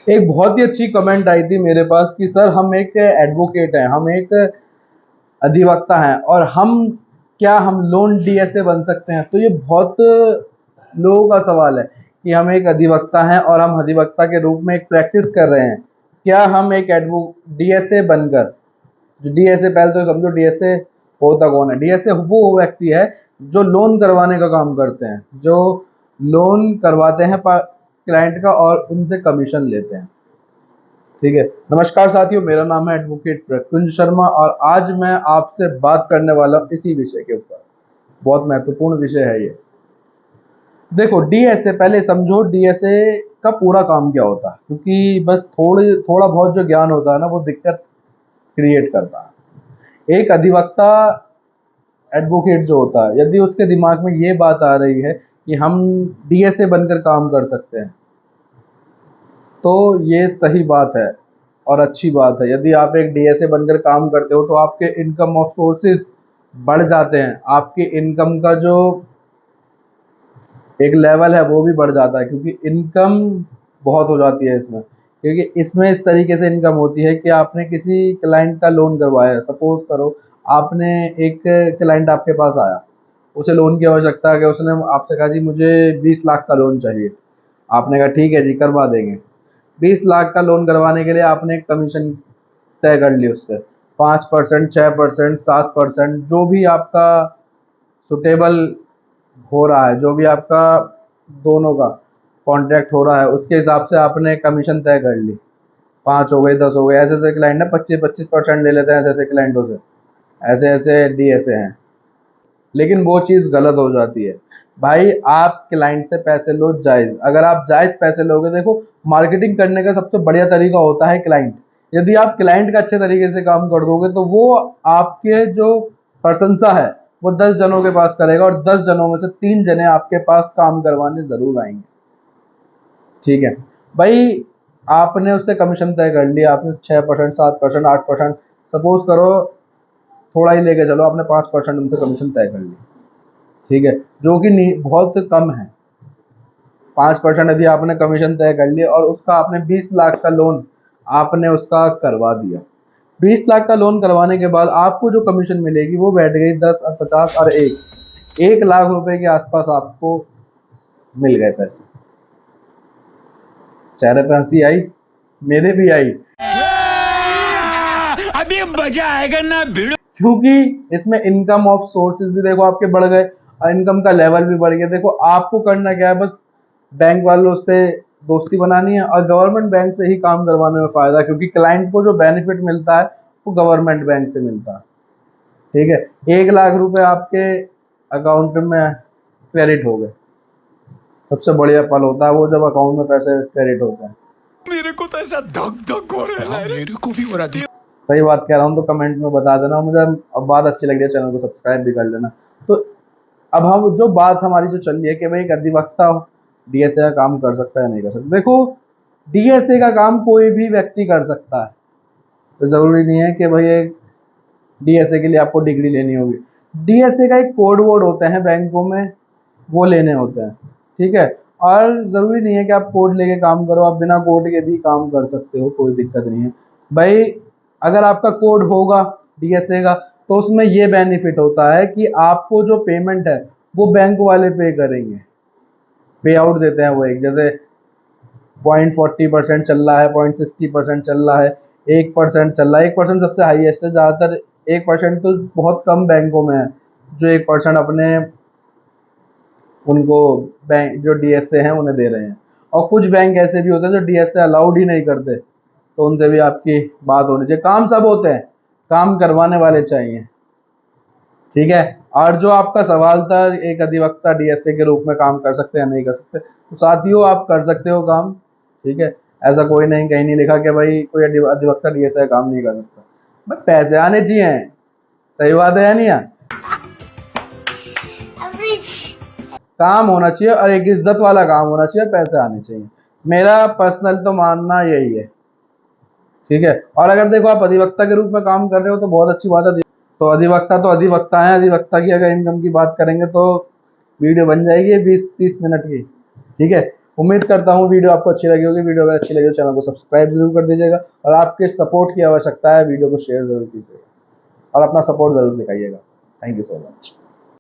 एक बहुत ही अच्छी कमेंट आई थी मेरे पास कि सर हम एक एडवोकेट हैं, हम एक अधिवक्ता हैं और हम लोन डीएसए बन सकते हैं। तो ये बहुत लोगों का सवाल है कि हम एक अधिवक्ता हैं और हम अधिवक्ता के रूप में एक प्रैक्टिस कर रहे हैं, क्या हम एक एडवो डीएसए बनकर, जो डीएसए पहले तो समझो डीएसए होता कौन है। डीएसए वो व्यक्ति है जो लोन करवाने का काम करते हैं, जो लोन करवाते हैं क्लाइंट का और उनसे कमीशन लेते हैं। ठीक है। नमस्कार साथियों, मेरा नाम है एडवोकेट प्रकुंज शर्मा और आज मैं आपसे बात करने वाला हूं इसी विषय के ऊपर। बहुत महत्वपूर्ण विषय है ये। देखो, डीएसए पहले समझो डीएसए का पूरा काम क्या होता है, क्योंकि बस थोड़ा बहुत जो ज्ञान होता है ना, वो दिक्कत क्रिएट करता है। एक अधिवक्ता, एडवोकेट जो होता है, यदि उसके दिमाग में ये बात आ रही है कि हम डीएसए बनकर काम कर सकते हैं, तो ये सही बात है और अच्छी बात है। यदि आप एक डीएसए बनकर काम करते हो तो आपके इनकम ऑफ सोर्सेज बढ़ जाते हैं, आपकी इनकम का जो एक लेवल है वो भी बढ़ जाता है, क्योंकि इनकम बहुत हो जाती है इसमें। क्योंकि इसमें इस तरीके से इनकम होती है कि आपने किसी क्लाइंट का लोन करवाया, सपोज करो आपने एक क्लाइंट आपके पास आया, उसे लोन की आवश्यकता है कि उसने आपसे कहा जी मुझे 20 लाख का लोन चाहिए। आपने कहा ठीक है जी, करवा देंगे। 20 लाख का लोन करवाने के लिए आपने एक कमीशन तय कर ली उससे, 5%, 6%, 7%, जो भी आपका सुटेबल हो रहा है, जो भी आपका दोनों का कॉन्ट्रैक्ट हो रहा है, उसके हिसाब से आपने कमीशन तय कर ली। 5 हो गई, 10 हो गई, ऐसे ऐसे क्लाइंट है 25-25% ले लेते हैं ऐसे ऐसे क्लाइंटों से, ऐसे ऐसे डीएसए हैं। लेकिन वो चीज़ गलत हो जाती है। भाई आप क्लाइंट से पैसे लो जायज़, अगर आप जायज़ पैसे लोगे, देखो मार्केटिंग करने का सबसे बढ़िया तरीका होता है क्लाइंट। यदि आप क्लाइंट का अच्छे तरीके से काम कर दोगे तो वो आपके जो प्रशंसा है वो 10 जनों के पास करेगा और 10 जनों में से 3 जने आपके पास काम करवाने ज़रूर आएंगे। ठीक है भाई, आपने उससे कमीशन तय कर लिया, आपने 6%, 7%, 8%, सपोज करो थोड़ा ही लेके चलो, आपने 5% उनसे कमीशन तय कर लिया। ठीक है, जो कि बहुत कम है। 5% यदि आपने कमीशन तय कर लिया और उसका आपने 20 लाख का लोन आपने उसका करवा दिया। 20 लाख का लोन करवाने के बाद आपको जो कमीशन मिलेगी वो बैठ गई 10 और 50 और 1 लाख रुपए के आसपास आपको मिल गए पैसे। चेहरे पे हंसी आई, मेरे भी आई। अभी मजा आएगा ना भिड़ो, क्योंकि इसमें इनकम ऑफ सोर्सेज भी देखो आपके बढ़ गए और इनकम का लेवल भी बढ़ गया। देखो आपको करना क्या है, बस बैंक वालों से दोस्ती बनानी है और गवर्नमेंट बैंक से ही काम करवाने में फ़ायदा है, क्योंकि क्लाइंट को जो बेनिफिट मिलता है वो गवर्नमेंट बैंक से मिलता है। ठीक है, 1 लाख रुपए आपके अकाउंट में क्रेडिट हो गए। सबसे बढ़िया पल होता है वो जब अकाउंट में पैसे क्रेडिट होते हैं। मेरे को तो ऐसा धक धक हो रहा है, मेरे को भी हो रहा है। सही बात कह रहा हूँ तो कमेंट में बता देना मुझे। अब बात अच्छी लग रही है, चैनल को सब्सक्राइब भी कर लेना। तो अब हम जो बात हमारी जो चल रही है कि भाई एक अधिवक्ता डीएसए का काम कर सकता है नहीं कर सकता। देखो, डीएसए का काम कोई भी व्यक्ति कर सकता है, तो ज़रूरी नहीं है कि भाई एक डीएसए के लिए आपको डिग्री लेनी होगी। डीएसए का एक कोड वर्ड होते हैं बैंकों में, वो लेने होते हैं। ठीक है, और ज़रूरी नहीं है कि आप कोड लेके काम करो, आप बिना कोड के भी काम कर सकते हो, कोई दिक्कत नहीं है भाई। अगर आपका कोड होगा डीएसए का तो उसमें ये बेनिफिट होता है कि आपको जो पेमेंट है वो बैंक वाले पे करेंगे, पे आउट देते हैं वो। एक जैसे 0.40% चल रहा है, 0.60% चल रहा है, 1% चल रहा है। 1% सबसे हाईएस्ट है, ज़्यादातर 1% तो बहुत कम बैंकों में है जो 1% अपने उनको बैंक जो डीएसए हैं उन्हें दे रहे हैं। और कुछ बैंक ऐसे भी होते हैं जो डीएसए अलाउड ही नहीं करते, तो उनसे भी आपकी बात होनी चाहिए। काम सब होते हैं, काम करवाने वाले चाहिए। ठीक है, और जो आपका सवाल था एक अधिवक्ता डीएसए के रूप में काम कर सकते हैं नहीं कर सकते, तो साथियों आप कर सकते हो काम। ठीक है, ऐसा कोई नहीं, कहीं नहीं लिखा कि भाई कोई अधिवक्ता डीएसए का काम नहीं कर सकता, बट पैसे आने चाहिए। सही बात है या नहीं यार? काम होना चाहिए और एक इज्जत वाला काम होना चाहिए, पैसे आने चाहिए। मेरा पर्सनल तो मानना यही है। ठीक है, और अगर देखो आप अधिवक्ता के रूप में काम कर रहे हो तो बहुत अच्छी बात है। तो अधिवक्ता है, अधिवक्ता की अगर इनकम की बात करेंगे तो वीडियो बन जाएगी 20-30 मिनट की। ठीक है, उम्मीद करता हूँ वीडियो आपको अच्छी लगी होगी। वीडियो अगर अच्छी लगी तो चैनल को सब्सक्राइब जरूर कर दीजिएगा और आपके सपोर्ट की आवश्यकता है, वीडियो को शेयर जरूर कीजिएगा और अपना सपोर्ट जरूर दिखाइएगा। Thank you so much.